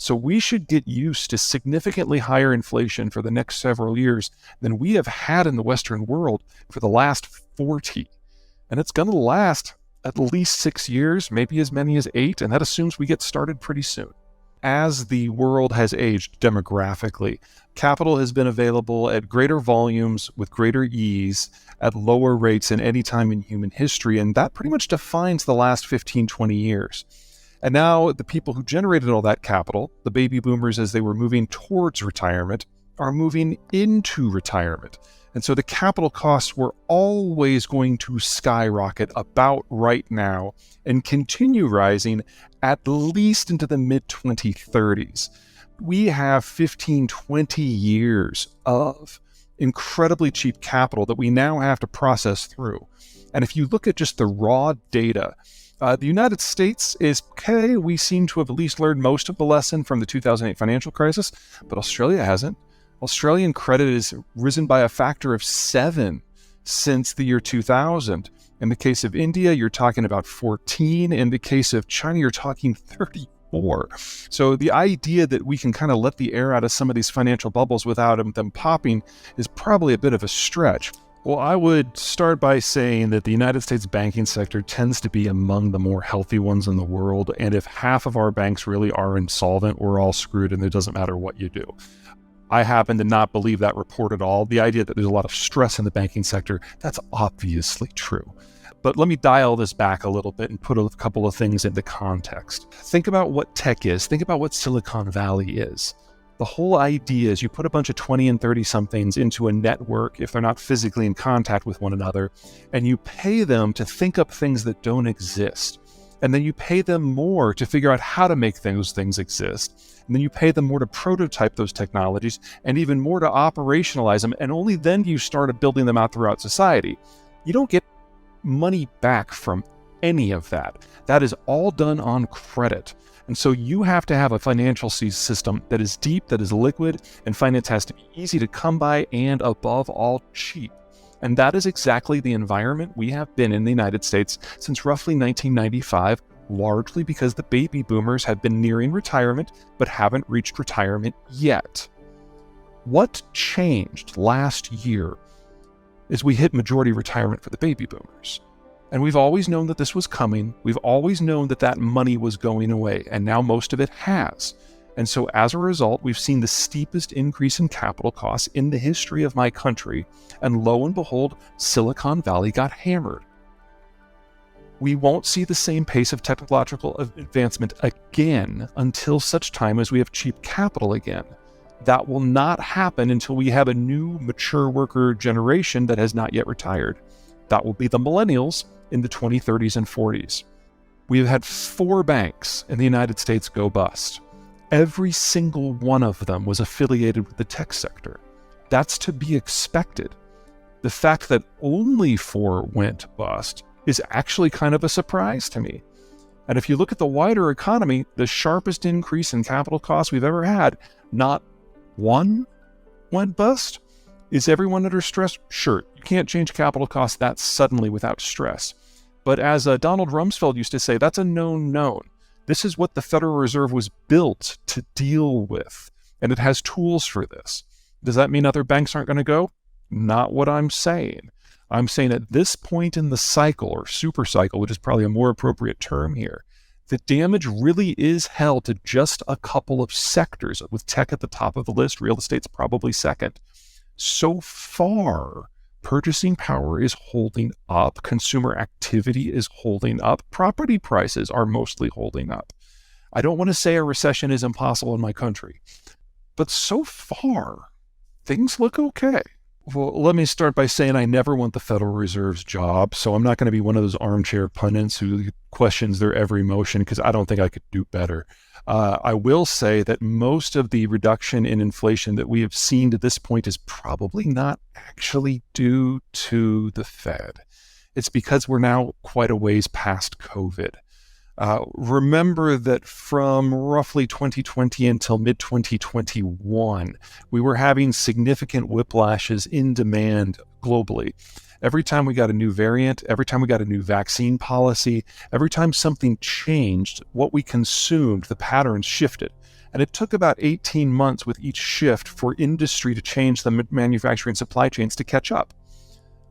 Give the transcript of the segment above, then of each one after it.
So we should get used to significantly higher inflation for the next several years than we have had in the Western world for the last 40. And it's going to last at least 6 years, maybe as many as 8, and that assumes we get started pretty soon. As the world has aged demographically, capital has been available at greater volumes with greater ease at lower rates than any time in human history, and that pretty much defines the last 15, 20 years. And now the people who generated all that capital, the baby boomers as they were moving towards retirement, are moving into retirement. And so the capital costs were always going to skyrocket about right now and continue rising at least into the mid-2030s. We have 15, 20 years of incredibly cheap capital that we now have to process through. And if you look at just the raw data, the United States is okay. We seem to have at least learned most of the lesson from the 2008 financial crisis, but Australia hasn't. Australian credit has risen by a factor of 7 since the year 2000. In the case of India, you're talking about 14. In the case of China, you're talking 34. So the idea that we can kind of let the air out of some of these financial bubbles without them popping is probably a bit of a stretch. Well, I would start by saying that the United States banking sector tends to be among the more healthy ones in the world, and if half of our banks really are insolvent, we're all screwed and it doesn't matter what you do. I happen to not believe that report at all. The idea that there's a lot of stress in the banking sector, that's obviously true. But let me dial this back a little bit and put a couple of things into context. Think about what tech is. Think about what Silicon Valley is. The whole idea is you put a bunch of 20 and 30-somethings into a network if they're not physically in contact with one another, and you pay them to think up things that don't exist. And then you pay them more to figure out how to make those things exist. And then you pay them more to prototype those technologies and even more to operationalize them. And only then do you start building them out throughout society. You don't get money back from any of that. That is all done on credit. And so you have to have a financial system that is deep, that is liquid, and finance has to be easy to come by and above all cheap. And that is exactly the environment we have been in the United States since roughly 1995, largely because the baby boomers have been nearing retirement but haven't reached retirement yet. What changed last year is we hit majority retirement for the baby boomers. And we've always known that this was coming. We've always known that that money was going away, and now most of it has. And so as a result, we've seen the steepest increase in capital costs in the history of my country, and lo and behold, Silicon Valley got hammered. We won't see the same pace of technological advancement again until such time as we have cheap capital again. That will not happen until we have a new mature worker generation that has not yet retired. That will be the millennials in the 2030s and 40s. We have had 4 banks in the United States go bust. Every single one of them was affiliated with the tech sector. That's to be expected. The fact that only 4 went bust is actually kind of a surprise to me. And if you look at the wider economy, the sharpest increase in capital costs we've ever had, not one went bust. Is everyone under stress? Sure, you can't change capital costs that suddenly without stress. But as Donald Rumsfeld used to say, that's a known known. This is what the Federal Reserve was built to deal with, and it has tools for this. Does that mean other banks aren't going to go? Not what I'm saying. I'm saying at this point in the cycle, or super cycle, which is probably a more appropriate term here, the damage really is held to just a couple of sectors, with tech at the top of the list, real estate's probably second. So far, purchasing power is holding up, consumer activity is holding up, property prices are mostly holding up. I don't want to say a recession is impossible in my country, but so far, things look okay. Well, let me start by saying I never want the Federal Reserve's job, so I'm not going to be one of those armchair pundits who questions their every motion, because I don't think I could do better. I will say that most of the reduction in inflation that we have seen to this point is probably not actually due to the Fed. It's because we're now quite a ways past COVID. Remember that from roughly 2020 until mid-2021, we were having significant whiplashes in demand globally. Every time we got a new variant, every time we got a new vaccine policy, every time something changed, what we consumed, the patterns shifted. And it took about 18 months with each shift for industry to change the manufacturing supply chains to catch up.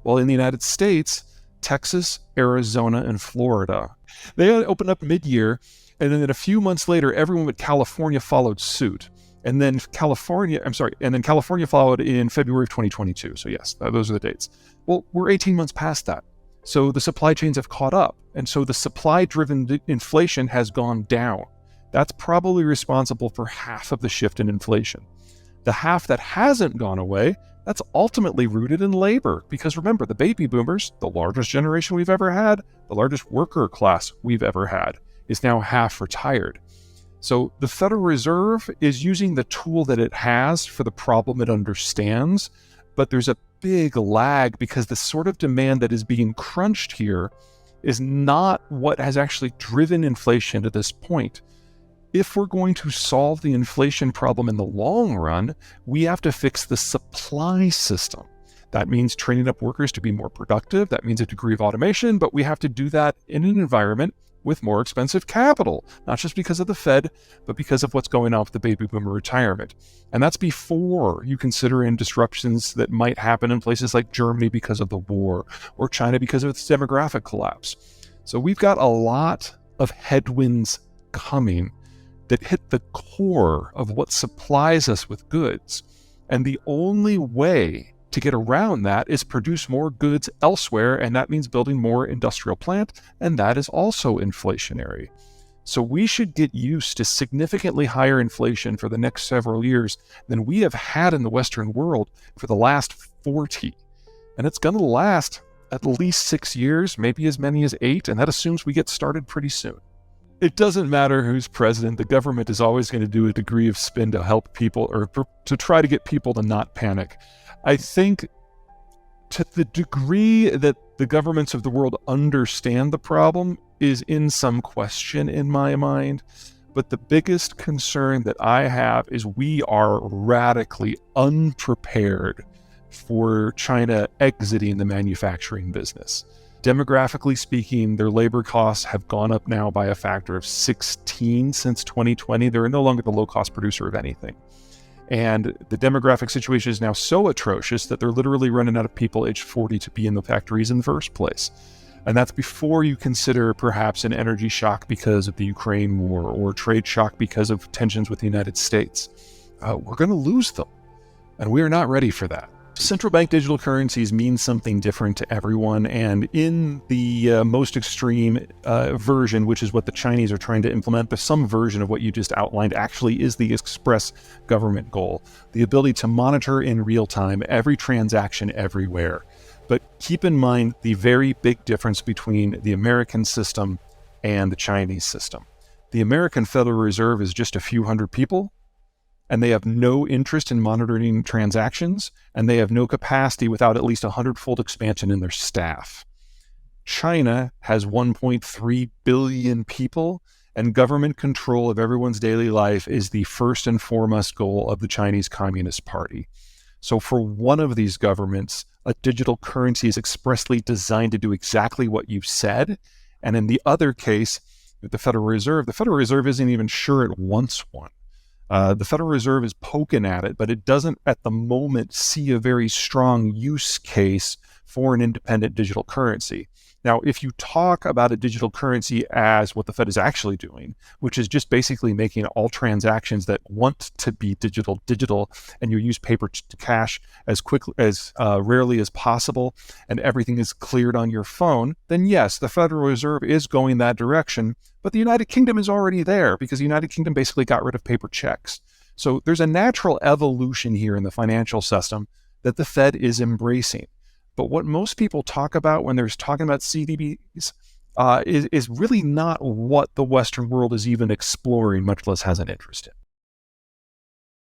Well, in the United States, Texas, Arizona, and Florida, they opened up mid-year, and then a few months later, everyone but California followed suit. And then California followed in February of 2022. So yes, those are the dates. Well, we're 18 months past that. So the supply chains have caught up. And so the supply-driven inflation has gone down. That's probably responsible for half of the shift in inflation. The half that hasn't gone away, that's ultimately rooted in labor. Because remember, the baby boomers, the largest generation we've ever had, the largest worker class we've ever had, is now half retired. So the Federal Reserve is using the tool that it has for the problem it understands, but there's a big lag because the sort of demand that is being crunched here is not what has actually driven inflation to this point. If we're going to solve the inflation problem in the long run, we have to fix the supply system. That means training up workers to be more productive. That means a degree of automation, but we have to do that in an environment with more expensive capital, not just because of the Fed, but because of what's going on with the baby boomer retirement. And that's before you consider in disruptions that might happen in places like Germany because of the war, or China because of its demographic collapse. So we've got a lot of headwinds coming that hit the core of what supplies us with goods. And the only way to get around that is produce more goods elsewhere, and that means building more industrial plant, and that is also inflationary. So we should get used to significantly higher inflation for the next several years than we have had in the Western world for the last 40. And it's going to last at least 6 years, maybe as many as 8, and that assumes we get started pretty soon. It doesn't matter who's president, the government is always going to do a degree of spin to help people or to try to get people to not panic. I think to the degree that the governments of the world understand the problem is in some question in my mind. But the biggest concern that I have is we are radically unprepared for China exiting the manufacturing business. Demographically speaking, their labor costs have gone up now by a factor of 16 since 2020. They're no longer the low-cost producer of anything. And the demographic situation is now so atrocious that they're literally running out of people aged 40 to be in the factories in the first place. And that's before you consider perhaps an energy shock because of the Ukraine war or trade shock because of tensions with the United States. We're going to lose them, and we are not ready for that. Central bank digital currencies mean something different to everyone, and in the most extreme version, which is what the Chinese are trying to implement, but some version of what you just outlined actually is the express government goal, the ability to monitor in real time every transaction everywhere. But keep in mind the very big difference between the American system and the Chinese system. The American Federal Reserve is just a few hundred people, and they have no interest in monitoring transactions, and they have no capacity without at least 100-fold expansion in their staff. China has 1.3 billion people, and government control of everyone's daily life is the first and foremost goal of the Chinese Communist Party. So for one of these governments, a digital currency is expressly designed to do exactly what you said, and in the other case, with the Federal Reserve isn't even sure it wants one. The Federal Reserve is poking at it, but it doesn't at the moment see a very strong use case for an independent digital currency. Now, if you talk about a digital currency as what the Fed is actually doing, which is just basically making all transactions that want to be digital, and you use paper to cash as rarely as possible, and everything is cleared on your phone, then yes, the Federal Reserve is going that direction. But the United Kingdom is already there because the United Kingdom basically got rid of paper checks. So there's a natural evolution here in the financial system that the Fed is embracing. But what most people talk about when they're talking about CDBs is really not what the Western world is even exploring, much less has an interest in.